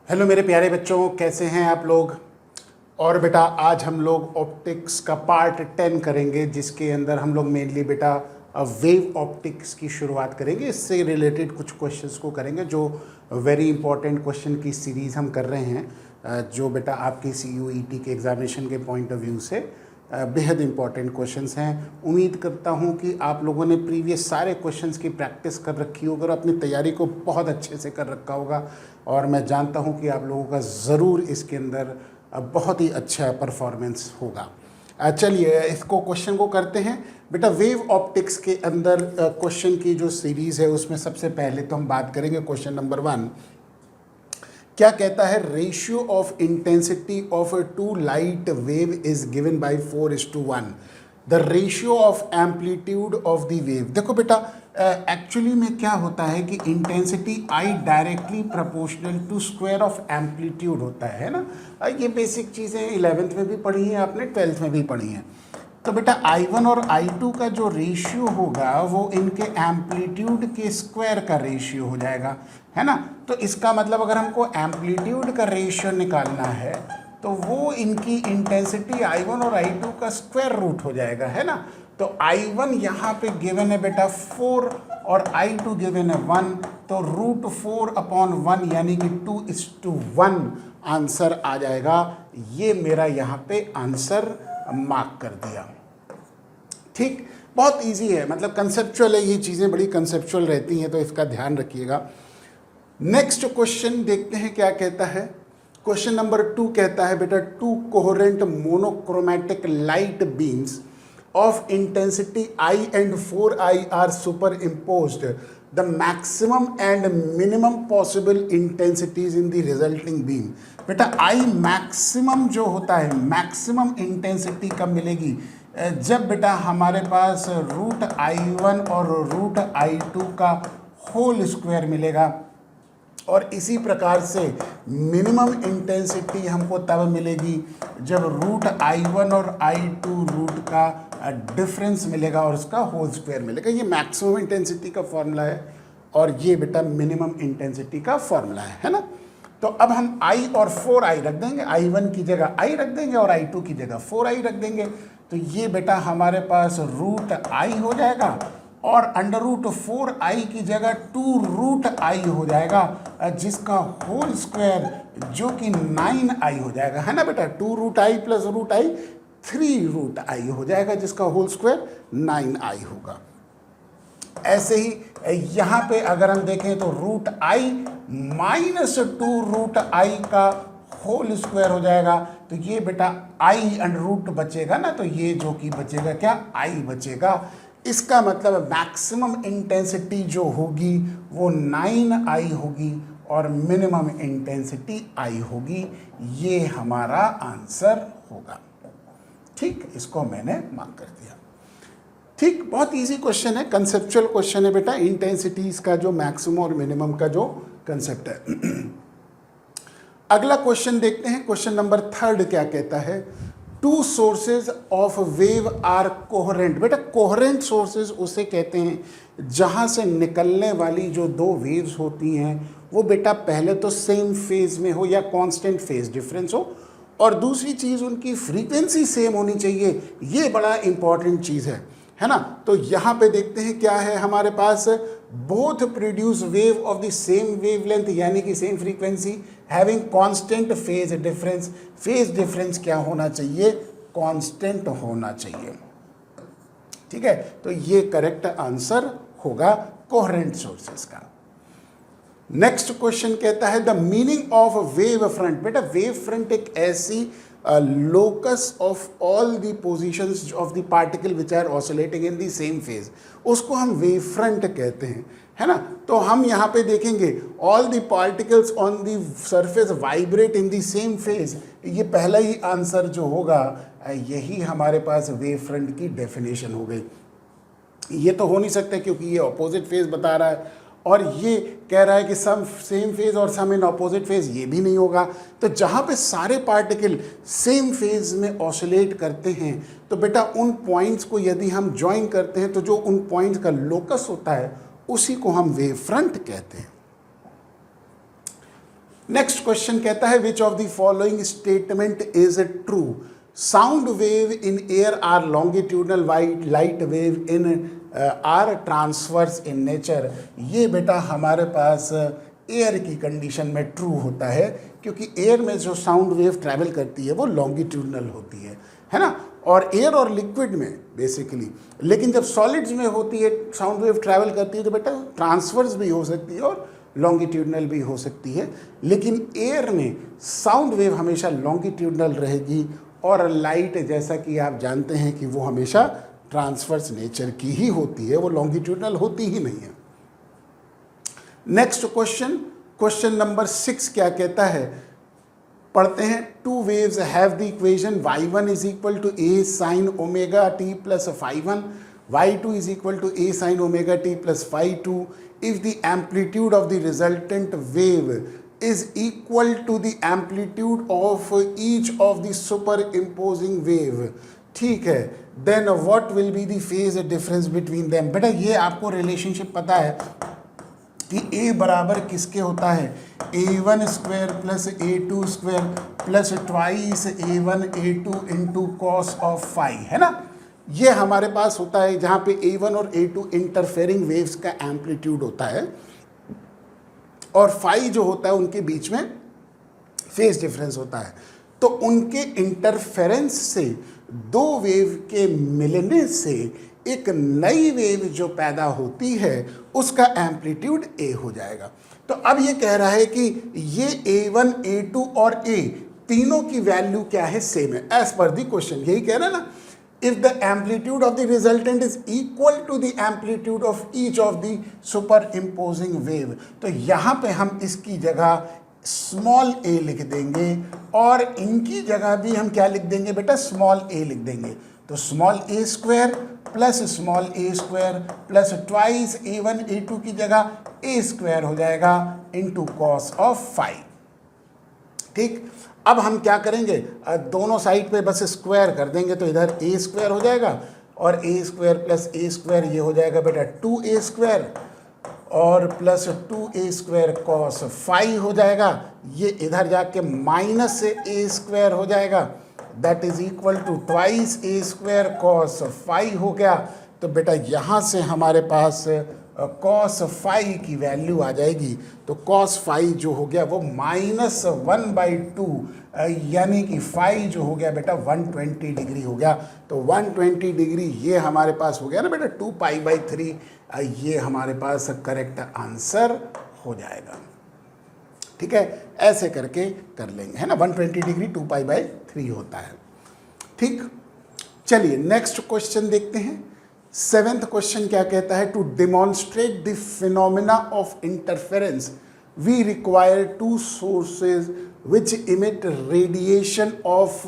Hello मेरे प्यारे बच्चों, कैसे हैं आप लोग। और बेटा आज हम लोग ऑप्टिक्स का पार्ट 10 करेंगे, जिसके अंदर हम लोग मेनली बेटा वेव ऑप्टिक्स की शुरुआत करेंगे। इससे रिलेटेड कुछ क्वेश्चंस को करेंगे, जो वेरी इंपॉर्टेंट क्वेश्चन की सीरीज़ हम कर रहे हैं, जो बेटा आपके CUET के एग्जामिनेशन के पॉइंट ऑफ व्यू से बेहद इंपॉर्टेंट क्वेश्चंस हैं। उम्मीद करता हूं कि आप लोगों ने प्रीवियस सारे क्वेश्चंस की प्रैक्टिस कर रखी होगी और अपनी तैयारी को बहुत अच्छे से कर रखा होगा, और मैं जानता हूं कि आप लोगों का ज़रूर इसके अंदर बहुत ही अच्छा परफॉर्मेंस होगा। चलिए इसको क्वेश्चन को करते हैं बेटा। वेव ऑप्टिक्स के अंदर क्वेश्चन की जो सीरीज़ है उसमें सबसे पहले तो हम बात करेंगे क्वेश्चन नंबर 1। क्या कहता है, ratio of intensity of two light wave is given by 4:1। The ratio of amplitude of the wave. देखो बेटा, एक्चुअली में क्या होता है कि intensity I directly proportional to square of amplitude होता है ना। ये बेसिक चीज़ें 11th में भी पढ़ी हैं आपने, 12th में भी पढ़ी हैं। तो बेटा I1 और I2 का जो रेशियो होगा वो इनके एम्पलीट्यूड के स्क्वायर का रेशियो हो जाएगा, है ना। तो इसका मतलब अगर हमको एम्पलीट्यूड का रेशियो निकालना है तो वो इनकी इंटेंसिटी I1 और I2 का स्क्वायर रूट हो जाएगा, है ना। तो I1 यहाँ पे गिवन है बेटा 4 और I2 गिवन है 1, तो √4/1 यानी कि 2:1 आंसर आ जाएगा। ये मेरा यहाँ पे आंसर मार्क कर दिया। ठीक, बहुत इजी है, मतलब कंसेप्चुअल है, ये चीज़ें बड़ी कंसेप्चुअल रहती हैं, तो इसका ध्यान रखिएगा। नेक्स्ट क्वेश्चन देखते हैं क्या कहता है। क्वेश्चन नंबर 2 कहता है बेटा, 2 coherent monochromatic light beams of intensity I and 4I are superimposed. The maximum and minimum possible intensities in the resulting beam. बेटा I maximum जो होता है, maximum intensity कब मिलेगी, जब बेटा हमारे पास √I1 और √I2 का होल स्क्वायर मिलेगा, और इसी प्रकार से मिनिमम इंटेंसिटी हमको तब मिलेगी जब √I1 और I2 रूट का डिफरेंस मिलेगा और उसका होल स्क्वायर मिलेगा। ये मैक्सिमम इंटेंसिटी का फॉर्मूला है और ये बेटा मिनिमम इंटेंसिटी का फॉर्मूला है ना। तो अब हम I और 4I रख देंगे, I1 की जगह I रख देंगे और I2 की जगह 4I रख देंगे। तो ये बेटा हमारे पास √I हो जाएगा और √4I की जगह 2√I हो जाएगा, जिसका होल स्क्वायर जो कि 9I हो जाएगा, है ना बेटा। 2√I प्लस √I 3√I हो जाएगा, जिसका होल स्क्वायर 9I होगा। ऐसे ही यहाँ पे अगर हम देखें तो √I माइनस 2√I का होल स्क्वायर हो जाएगा। तो ये बेटा I √ बचेगा ना, तो ये जो कि बचेगा क्या, I बचेगा। इसका मतलब मैक्सिमम इंटेंसिटी जो होगी वो 9I होगी और मिनिमम इंटेंसिटी I होगी। ये हमारा आंसर होगा। ठीक, इसको मैंने मार्क कर दिया। ठीक, बहुत इजी क्वेश्चन है, कंसेप्चुअल क्वेश्चन है बेटा, इंटेंसिटीज का जो मैक्सिमम और मिनिमम का जो कंसेप्ट है। अगला क्वेश्चन देखते हैं, क्वेश्चन नंबर 3 क्या कहता है। 2 sources of wave are coherent. बेटा कोहेरेंट सोर्सेज उसे कहते हैं जहां से निकलने वाली जो 2 वेव्स होती हैं वो बेटा पहले तो सेम फेज में हो या कांस्टेंट फेज डिफरेंस हो, और दूसरी चीज़ उनकी फ्रीक्वेंसी सेम होनी चाहिए। ये बड़ा इंपॉर्टेंट चीज़ है ना। तो यहाँ पे देखते हैं क्या है हमारे पास, both produce wave of the same wavelength यानी कि same frequency having constant phase difference. Phase difference क्या होना चाहिए, कांस्टेंट होना चाहिए। ठीक है, तो ये करेक्ट आंसर होगा कोहेरेंट सोर्सेस का। नेक्स्ट क्वेश्चन कहता है, the meaning of wave front. बेटा वेव फ्रंट एक ऐसी locus of all the positions of the particle which are oscillating in the same phase, उसको हम वेव फ्रंट कहते हैं, है ना। तो हम यहाँ पे देखेंगे all the particles on the surface vibrate in the same phase. ये पहला ही आंसर जो होगा, यही हमारे पास वेव फ्रंट की डेफिनेशन हो गई। ये तो हो नहीं सकता क्योंकि ये ऑपोजिट फेज बता रहा है, और ये कह रहा है कि सम सेम फेज और सम इन ऑपोजिट फेज, ये भी नहीं होगा। तो जहाँ पे सारे पार्टिकल सेम फेज में ऑसिलेट करते हैं तो बेटा उन पॉइंट्स को यदि हम ज्वाइन करते हैं तो जो उन पॉइंट्स का लोकस होता है उसी को हम वेव फ्रंट कहते हैं। नेक्स्ट क्वेश्चन कहता है which of the following statement is true? Sound wave in air are longitudinal, white light wave in are transverse in nature. ये बेटा हमारे पास एयर की कंडीशन में ट्रू होता है, क्योंकि एयर में जो साउंड वेव ट्रैवल करती है वो लॉन्गिट्यूडनल होती है ना, और एयर और लिक्विड में बेसिकली। लेकिन जब सॉलिड्स में होती है साउंड वेव ट्रैवल करती है तो बेटा ट्रांसवर्स भी हो सकती है और लॉन्गिट्यूडनल भी हो सकती है, लेकिन एयर में साउंड वेव हमेशा लॉन्गिट्यूडनल रहेगी, और लाइट जैसा कि आप जानते हैं कि वो हमेशा ट्रांसवर्स नेचर की ही होती है, वो लॉन्गिट्यूडनल होती ही नहीं है। नेक्स्ट क्वेश्चन, क्वेश्चन नंबर 6 क्या कहता है, पढ़ते हैं। Two waves have the equation y1 is equal to a sin omega t plus phi1, y2 is equal to a sin omega t plus phi2 if the amplitude of the resultant wave is equal to the amplitude of each of the superimposing wave। ठीक है, then what will be the phase difference between them? बेटा ये आपको relationship पता है कि a बराबर किसके होता है, a1 square plus a2 square plus twice a1 a2 into cos of phi, है ना। ये हमारे पास होता है जहाँ पे a1 और a2 इंटरफेरिंग वेव्स का एम्पलीट्यूड होता है, और फाई जो होता है उनके बीच में फेज डिफरेंस होता है। तो उनके इंटरफेरेंस से दो वेव के मिलने से एक नई वेव जो पैदा होती है उसका एम्पलीट्यूड ए हो जाएगा। तो अब ये कह रहा है कि ये a1 a2 और a तीनों की वैल्यू क्या है, सेम है एज पर दी क्वेश्चन। यही कह रहा है ना, if the amplitude of the resultant is equal to the amplitude of each of the superimposing wave, तो यहाँ पे हम इसकी जगह स्मॉल a लिख देंगे और इनकी जगह भी हम क्या लिख देंगे बेटा, स्मॉल a लिख देंगे। तो small a square plus small a square plus twice a1 a2 की जगह a स्क्वायर हो जाएगा इंटू कॉस ऑफ फाई। ठीक, अब हम क्या करेंगे, दोनों साइड पे बस स्क्वायर कर देंगे, तो इधर a स्क्वायर हो जाएगा और a square plus a square ये हो जाएगा बेटा 2a स्क्वायर और plus 2a square cos phi हो जाएगा। ये इधर जाके माइनस a स्क्वायर हो जाएगा, that is equal to twice a square cos phi हो गया। तो बेटा यहाँ से हमारे पास कॉस फाई की वैल्यू आ जाएगी। तो कॉस फाई जो हो गया वो -1/2, यानी कि फाई जो हो गया बेटा 120 डिग्री हो गया। तो 120 डिग्री ये हमारे पास हो गया ना बेटा 2π/3, ये हमारे पास करेक्ट आंसर हो जाएगा। ठीक है, ऐसे करके कर लेंगे, है ना। 120 डिग्री 2π/3 होता है। ठीक, चलिए नेक्स्ट क्वेश्चन देखते हैं। 7th क्वेश्चन क्या कहता है, to demonstrate the phenomena of interference we require two sources which emit radiation of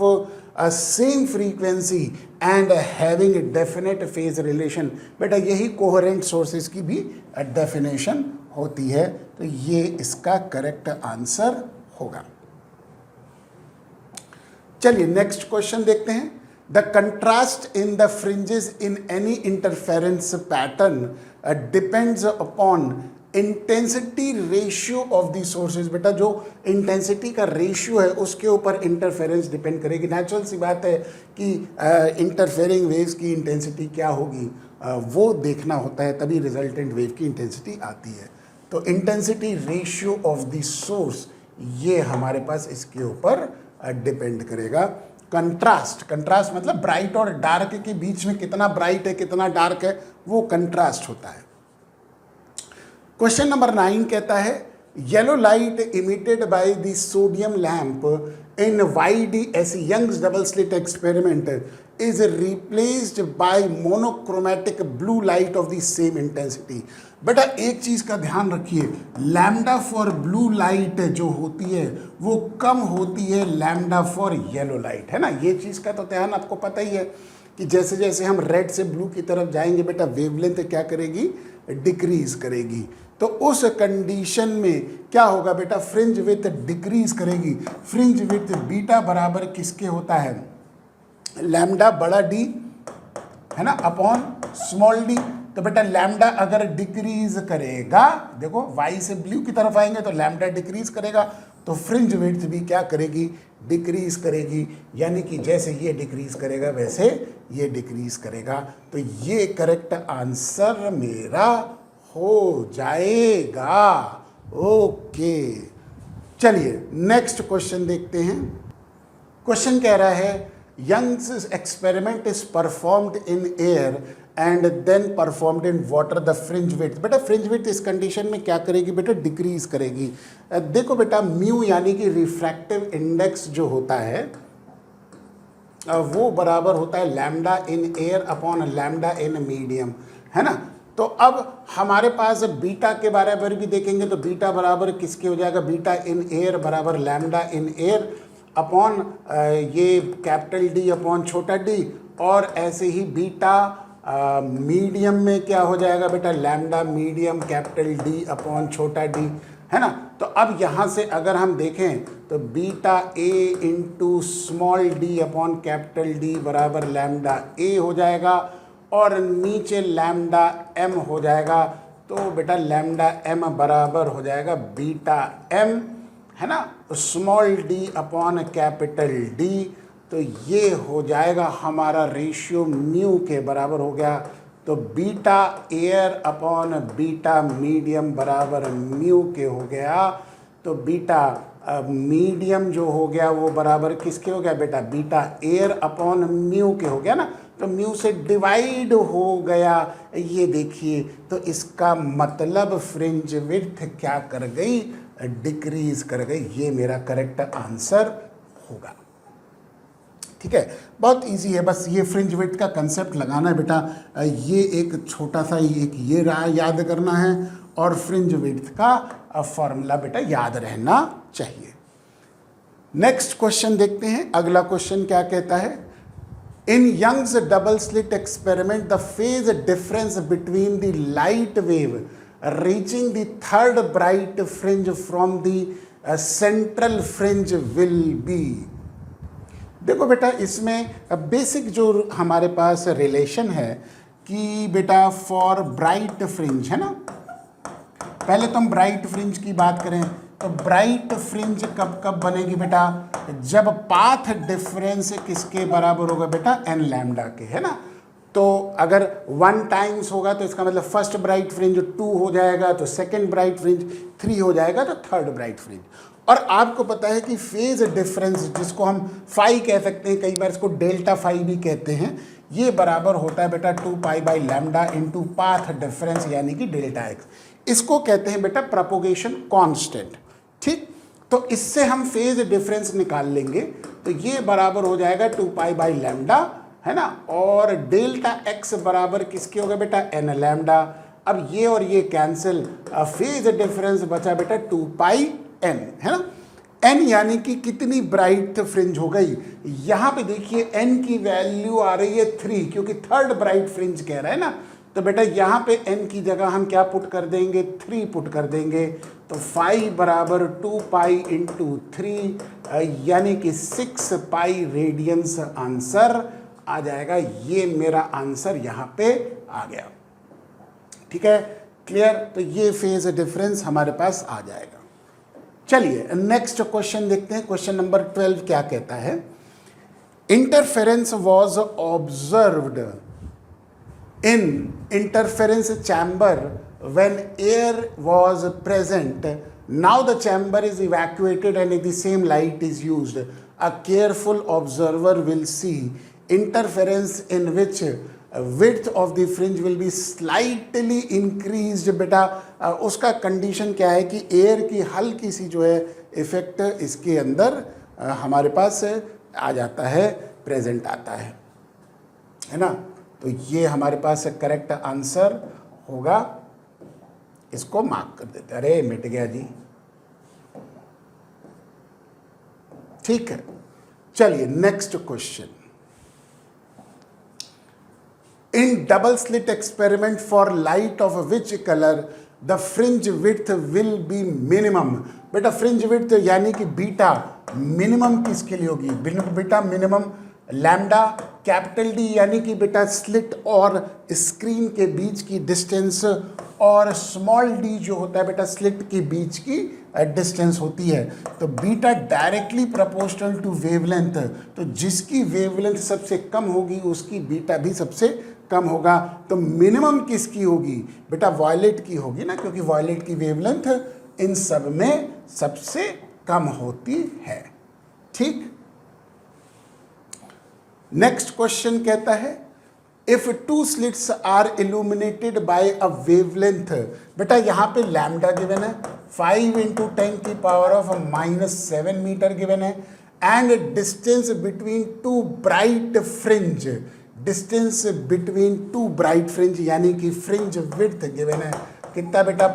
same frequency and having definite phase relation. बेटा यही कोहेरेंट सोर्सेज की भी डेफिनेशन होती है, तो ये इसका करेक्ट आंसर होगा। चलिए नेक्स्ट क्वेश्चन देखते हैं। The contrast in the fringes in any interference pattern depends upon intensity ratio of the sources। बेटा जो इंटेंसिटी का रेशियो है उसके ऊपर इंटरफेरेंस डिपेंड करेगी। नेचुरल सी बात है कि इंटरफेयरिंग वेव्स की इंटेंसिटी क्या होगी वो देखना होता है, तभी रिजल्टेंट वेव की इंटेंसिटी आती है। तो intensity ratio of the source ये हमारे पास इसके ऊपर डिपेंड करेगा। कंट्रास्ट, कंट्रास्ट मतलब ब्राइट और डार्क के बीच में कितना ब्राइट है कितना डार्क है वो कंट्रास्ट होता है। क्वेश्चन नंबर 9 कहता है yellow light emitted by the sodium lamp in YDS Young's double slit experiment is replaced by monochromatic blue light of the same intensity. बेटा एक चीज का ध्यान रखिए, लैम्डा फॉर ब्लू लाइट जो होती है वो कम होती है लैम्डा फॉर येलो लाइट, है ना। ये चीज का तो ध्यान आपको पता ही है कि जैसे जैसे हम रेड से ब्लू की तरफ जाएंगे बेटा वेवलेंथ क्या करेगी, डिक्रीज करेगी। तो उस कंडीशन में क्या होगा बेटा, फ्रिंज विथ डिक्रीज करेगी। फ्रिंज विथ बीटा बराबर किसके होता है, लैम्डा बड़ा डी, है ना, अपॉन स्मॉल डी। तो बेटा लैम्डा अगर डिक्रीज करेगा, देखो वाई से ब्लू की तरफ आएंगे तो लैम्डा डिक्रीज करेगा, तो फ्रिंज विड्थ भी क्या करेगी, डिक्रीज करेगी, यानी कि जैसे ये डिक्रीज करेगा वैसे ये डिक्रीज करेगा। तो ये करेक्ट आंसर मेरा हो जाएगा। ओके, चलिए नेक्स्ट क्वेश्चन देखते हैं। क्वेश्चन कह रहा है Young's experiment is performed in air and then performed in water, the fringe width. बेटा फ्रिंज विड्थ इस कंडीशन में क्या करेगी बेटा, डिक्रीज करेगी। देखो बेटा म्यू यानी कि रिफ्रैक्टिव इंडेक्स जो होता है वो बराबर होता है lambda in air upon lambda in medium, है ना। तो अब हमारे पास बीटा के बराबर भी देखेंगे तो बीटा बराबर किसके हो जाएगा, बीटा इन एयर बराबर लैम्डा इन एयर अपॉन ये कैपिटल डी अपॉन छोटा डी, और ऐसे ही बीटा मीडियम में क्या हो जाएगा बेटा, lambda medium capital D upon छोटा डी, है ना। तो अब यहाँ से अगर हम देखें तो beta A into small D upon capital D बराबर लैम्डा ए हो जाएगा, और नीचे लैम्डा एम हो जाएगा। तो बेटा लैम्डा एम बराबर हो जाएगा बीटा एम, है ना, small D upon capital D. तो ये हो जाएगा हमारा रेशियो म्यू के बराबर हो गया। तो beta air upon beta medium बराबर म्यू के हो गया। तो बीटा मीडियम जो हो गया वो बराबर किसके हो गया बेटा, बीटा एयर अपॉन म्यू के हो गया ना। तो म्यू से डिवाइड हो गया, ये देखिए। तो इसका मतलब फ्रिंज विड्थ क्या कर गई, डिक्रीज कर गई। ये मेरा करेक्ट आंसर होगा। ठीक है, बहुत इजी है, बस ये फ्रिंज विड्थ का कंसेप्ट लगाना है बेटा। ये एक छोटा सा एक ये याद करना है, और फ्रिंज विड्थ का फॉर्मूला बेटा याद रहना चाहिए। नेक्स्ट क्वेश्चन देखते हैं। अगला क्वेश्चन क्या कहता है, in Young's double slit experiment the phase difference between the light wave reaching the third bright fringe from the central fringe will be. देखो बेटा इसमें बेसिक जो हमारे पास रिलेशन है कि बेटा फॉर ब्राइट फ्रिंज, है ना, पहले तो हम ब्राइट फ्रिंज की बात करें तो ब्राइट फ्रिंज कब कब बनेगी बेटा, जब पाथ डिफरेंस किसके बराबर होगा बेटा, एन लैम्डा के, है ना। तो अगर 1 टाइम्स होगा तो इसका मतलब फर्स्ट ब्राइट फ्रिंज 2 हो जाएगा, तो सेकंड ब्राइट फ्रिंज 3 हो जाएगा, तो थर्ड ब्राइट फ्रिंज। और आपको पता है कि फेज डिफरेंस जिसको हम फाई कह सकते हैं, कई बार इसको डेल्टा फाई भी कहते हैं, ये बराबर होता है बेटा 2 pi by lambda into path difference यानी कि डेल्टा एक्स। इसको कहते हैं बेटा प्रोपोगेशन कांस्टेंट। ठीक, तो इससे हम फेज डिफरेंस निकाल लेंगे, तो ये बराबर हो जाएगा 2 पाई बाई लैम्डा, है ना, और डेल्टा एक्स बराबर किसके होगा बेटा, एन लैम्डा। अब ये और ये कैंसिल, फेज डिफरेंस बचा बेटा 2 पाई एन, है ना। एन यानी कि कितनी ब्राइट फ्रिंज हो गई, यहाँ पे देखिए एन की वैल्यू आ रही है 3, क्योंकि थर्ड ब्राइट फ्रिंज कह रहा है ना। तो बेटा यहाँ पे n की जगह हम क्या पुट कर देंगे, 3 पुट कर देंगे। तो फाई बराबर 2 पाई इंटू 3 यानी कि 6 पाई रेडियंस आंसर आ जाएगा। ये मेरा आंसर यहाँ पे आ गया। ठीक है, क्लियर। तो ये फेज डिफरेंस हमारे पास आ जाएगा। चलिए नेक्स्ट क्वेश्चन देखते हैं। क्वेश्चन नंबर 12 क्या कहता है, interference was observed in interference chamber when air was present. Now the chamber is evacuated and the same light is used. A careful observer will see interference in which width of the fringe will be slightly increased. बेटा उसका condition क्या है कि air की हल्की सी जो है effect इसके अंदर हमारे पास आ जाता है, प्रेजेंट आता है ना। तो ये हमारे पास करेक्ट आंसर होगा। इसको मार्क कर देते, अरे मिट गया जी। ठीक है, चलिए next question. In double slit experiment for light of which colour the fringe width will be minimum. बेटा फ्रिंज विड्थ यानी कि बीटा मिनिमम किसके लिए होगी, beta minimum lambda capital D यानी कि बेटा स्लिट और स्क्रीन के बीच की डिस्टेंस, और स्मॉल डी जो होता है बेटा स्लिट के बीच की डिस्टेंस होती है। तो beta directly proportional to wavelength, तो जिसकी वेवलेंथ सबसे कम होगी उसकी बीटा भी सबसे कम होगा। तो मिनिमम किसकी होगी बेटा, वॉयलेट की होगी ना, क्योंकि वॉयलेट की वेवलेंथ इन सब में सबसे कम होती है। ठीक, नेक्स्ट क्वेश्चन कहता है if two slits are illuminated by a wavelength, बेटा यहाँ पे लैम्डा गिवन है 5 × 10⁻⁻7 मीटर गिवन है, and distance between two bright fringe, distance between two bright fringe यानी कि फ्रिंज विड्थ गिवन है कितना बेटा,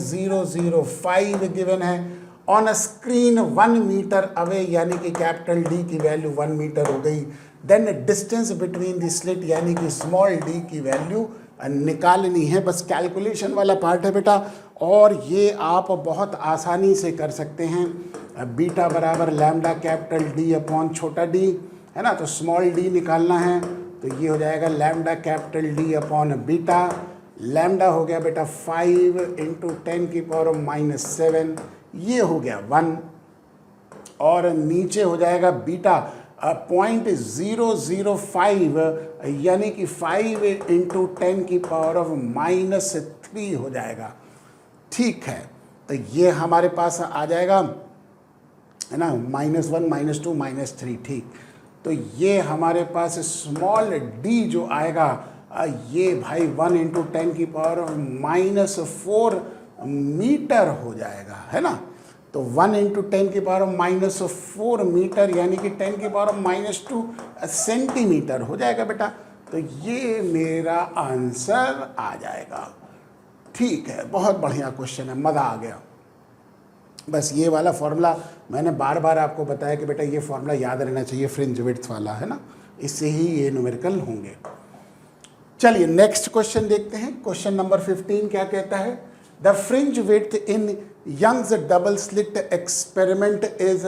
0.005 गिवन है। On a screen 1 metre away यानी कि कैपिटल डी की वैल्यू 1 मीटर हो गई। Then distance between the slit यानी कि स्मॉल डी की वैल्यू निकालनी है। बस कैलकुलेशन वाला पार्ट है बेटा, और ये आप बहुत आसानी से कर सकते हैं। बीटा बराबर लैम्डा कैपिटल डी अपॉन छोटा डी है ना, तो स्मॉल डी निकालना है, तो ये हो जाएगा lambda capital D upon beta. Lambda हो गया बेटा 5 × 10⁻⁻7, ये हो गया 1, और नीचे हो जाएगा बीटा 0.005 यानी कि 5 × 10⁻³ हो जाएगा। ठीक है, तो ये हमारे पास आ जाएगा है ना, -1 -2 -3। ठीक, तो ये हमारे पास स्मॉल डी जो आएगा ये भाई 1 × 10⁻⁻4 मीटर हो जाएगा, है ना। तो 1 × 10⁻⁻4 मीटर यानी कि 10⁻2 सेंटीमीटर हो जाएगा बेटा। तो ये मेरा आंसर आ जाएगा। ठीक है, बहुत बढ़िया क्वेश्चन है, मज़ा आ गया। बस ये वाला फॉर्मूला मैंने बार बार आपको बताया कि बेटा ये फॉर्मूला याद रहना चाहिए, फ्रिंज विड्थ वाला, है ना, इससे ही ये न्यूमेरिकल होंगे। चलिए नेक्स्ट क्वेश्चन देखते हैं। क्वेश्चन नंबर 15 क्या कहता है, the fringe width in Young's double slit experiment is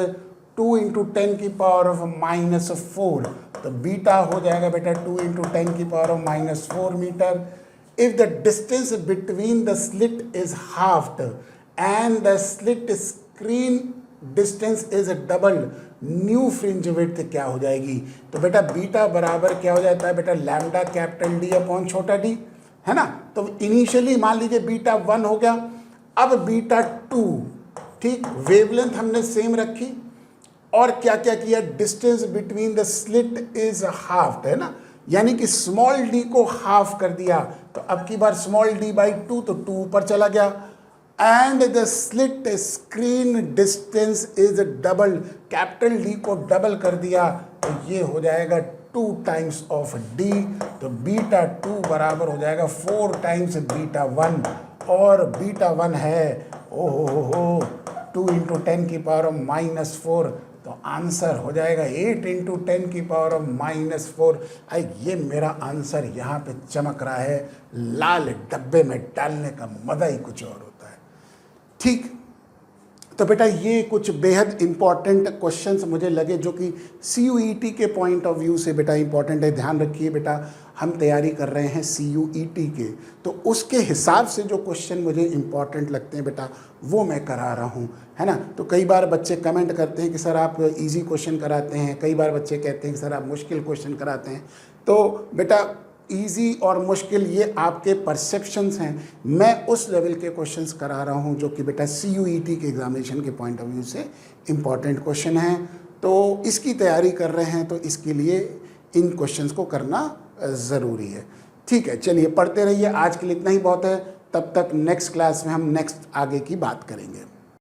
2 × 10⁻⁻4। तो बीटा हो जाएगा बेटा 2 × 10⁻⁻4 metre. If the distance between the slit is halved and the slit screen distance is double, new fringe width क्या हो जाएगी। तो बेटा बीटा बराबर क्या हो जाता है बेटा, लैम्डा कैपिटल डी अपॉन छोटा डी, है ना। तो इनिशियली मान लीजिए बीटा 1 हो गया, अब बीटा 2, ठीक, वेवलेंथ हमने सेम रखी, और क्या क्या किया, distance between the slit is half, है ना, यानी कि स्मॉल डी को हाफ कर दिया। तो अब की बार स्मॉल डी बाई 2, तो 2 ऊपर चला गया, and the slit screen distance is double, capital D को डबल कर दिया, तो ये हो जाएगा 2 टाइम्स ऑफ डी। तो बीटा 2 बराबर हो जाएगा 4 टाइम्स बीटा 1, और बीटा 1 है ओहो 2 × 10⁻⁻4, तो आंसर हो जाएगा 8 × 10⁻⁻4। ये मेरा आंसर यहाँ पे चमक रहा है, लाल डब्बे में डालने का मज़ा ही कुछ और होता है। ठीक, तो बेटा ये कुछ बेहद इंपॉर्टेंट क्वेश्चंस मुझे लगे जो कि CUET के पॉइंट ऑफ व्यू से बेटा इंपॉर्टेंट है। ध्यान रखिए बेटा, हम तैयारी कर रहे हैं CUET के, तो उसके हिसाब से जो क्वेश्चन मुझे इंपॉर्टेंट लगते हैं बेटा वो मैं करा रहा हूँ, है ना। तो कई बार बच्चे कमेंट करते हैं कि सर आप इजी क्वेश्चन कराते हैं, कई बार बच्चे कहते हैं कि सर आप मुश्किल क्वेश्चन कराते हैं। तो बेटा इजी और मुश्किल ये आपके परसेप्शंस हैं, मैं उस लेवल के क्वेश्चंस करा रहा हूँ जो कि बेटा CUET के एग्जामिनेशन के पॉइंट ऑफ व्यू से इम्पॉर्टेंट क्वेश्चन हैं। तो इसकी तैयारी कर रहे हैं, तो इसके लिए इन क्वेश्चंस को करना ज़रूरी है। ठीक है, चलिए पढ़ते रहिए, आज के लिए इतना ही बहुत है। तब तक नेक्स्ट क्लास में हम नेक्स्ट आगे की बात करेंगे।